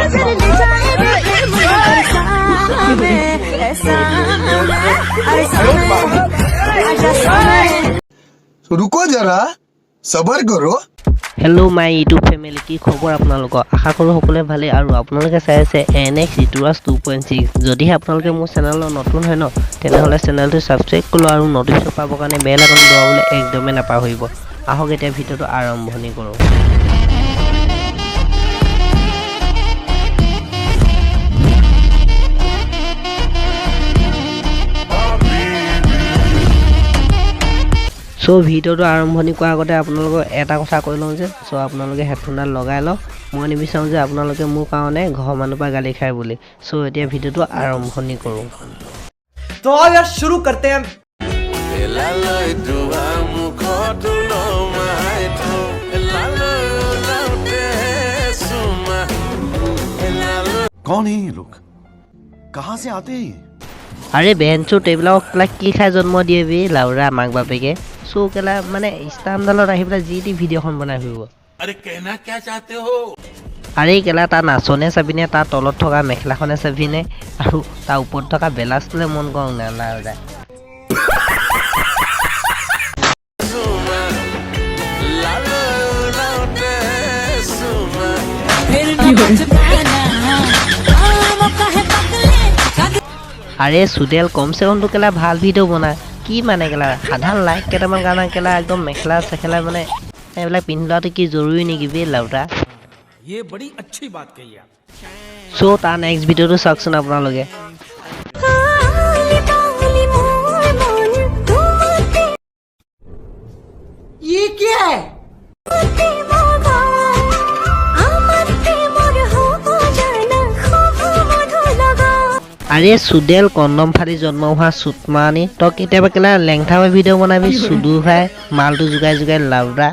नजर ले जाए बेप्रेम बरसा में ऐसा है आजा समय रुको जरा सबर करो। हेलो माय ইউটিউব ফ্যামিলি কি খবৰ আপোনালোকৰ আশা কৰো সকলোৱে ভালে আৰু আপোনালোকে চাই আছে NX Ituras 2.6 যদিহে আপোনালোকে মোৰ চেনেলৰ নতুন হয় ন তেনেহলে চেনেলটো সাবস্ক্ৰাইব কৰক আৰু নটিফিকেশ্যন পাবৰ কাৰণে বেল আইকন দবাবলৈ একদমেই নাপাহৰিব আহক এতিয়া ভিডিঅটো আৰম্ভণি কৰোঁ সো ভিডিওটো আৰম্ভণি কৰাৰ আগতে আপোনালোকক এটা কথা কৈ লওঁ যে সো আপোনালোকে হেডফোনডাল লগাই লওক মই নিবিচাৰোঁ যে আপোনালোকে মোৰ কাৰণে ঘৰ মানুহৰ পৰা গালি খায় বুলি সো এতিয়া ভিডিওটো আৰম্ভণি কৰোঁ तो आओ यार शुरू करते हैं कौन है ये लोग कहाँ से आते हैं আৰে বেঞ্চো টেবলাক ক্লাক কি খাই জন্ম দিয়ে বি লাউৰা মাক বাপেকে সো কেলা মানে ইষ্টামডালত আহি পেলাই যি টি ভিডিঅ'খন বনাই ফুৰিব अरे कहना क्या चाहते हो আৰে কেলা তাৰ নাচনে চাবিনে তাৰ তলত থকা মেখেলাখনে চাবিনে আৰু তাৰ ওপৰত থকা বেলাছটোলে মন কৰক না লাউৰা আৰে সুদেল কমছে কমটো কেলা ভাল ভিডিঅ' বনায় কি মানে কেলা সাধাৰণ লাইক কেইটামান কাৰণে কেলা একদম মেখেলা চেখেলা মানে এইবিলাক পিন্ধি লোৱাটো কি জৰুৰী নেকি বে লাউৰা ये बड़ी अच्छी बात कही आप চ' তাৰ নেক্সট ভিডিঅ'টো চাওকচোন আপোনালোকে ये क्या है আৰে সুদেল কণ্ডম ফাটি জন্ম হোৱা চুটমানি তই কেতিয়াবা কেলা লেংথা ভিডিঅ' বনাবি চুদু খাই মালটো জোগাই জোগাই লাউৰা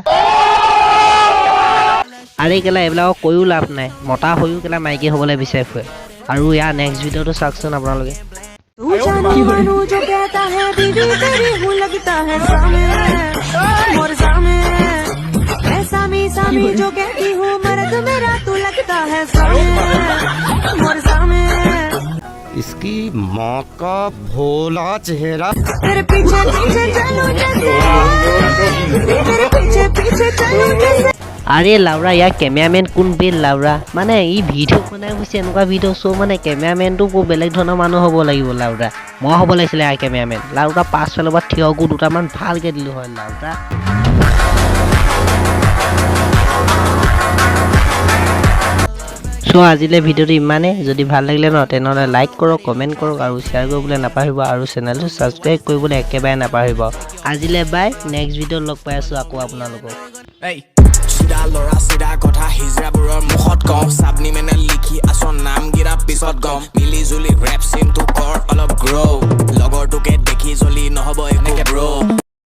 আৰে কেলা এইবিলাকক কৈও লাভ নাই মতা হৈও কেলা মাইকী হ'বলৈ বিচাৰি ফুৰে আৰু ইয়াৰ নেক্সট ভিডিঅ'টো চাওকচোন আপোনালোকে तू जानो मानो जो कहता है बीवी तेरी हूँ लगता है सामे मोर सामे ऐसा मी सामी जो कहती हूँ मर्द मेरा तू लगता है सामे मोर सामे इसकी माँ का भोला चेहरा तेरे पीछे पीछे चलो जैसे तेरे पीछे पीछे चलो जैसे আৰে লাউৰা ইয়াৰ কেমেৰামেন কোন বেল লাউৰা মানে ই ভিডিঅ' বনাই গৈছে এনেকুৱা ভিডিঅ' চ' মানে কেমেৰামেনটো বেলেগ ধৰণৰ মানুহ হ'ব লাগিব লাউৰা মই হ'ব লাগিছিলে ইয়াৰ কেমেৰামেন লাউৰা পাছফালৰ পৰা থিয়কো দুটামান ভালকৈ দিলোঁ হয় লাউৰা চ' আজিলৈ ভিডিঅ'টো ইমানেই যদি ভাল লাগিলে ন তেনেহ'লে লাইক কৰক কমেণ্ট কৰক আৰু শ্বেয়াৰ কৰিবলৈ নাপাহৰিব আৰু চেনেলটো ছাবস্ক্ৰাইব কৰিবলৈ একেবাৰে নাপাহৰিব আজিলৈ বাই নেক্সট ভিডিঅ'ত লগ পাই আছোঁ আকৌ আপোনালোকক চিধা লৰা চিধা কথা হিজৰাবোৰৰ মুখত কওঁ চাবনি মেনে লিখি আছ নাম গিৰা পিছত গম মিলি জুলি ৰেপ চিনটো কৰ অলপ গ্ৰ'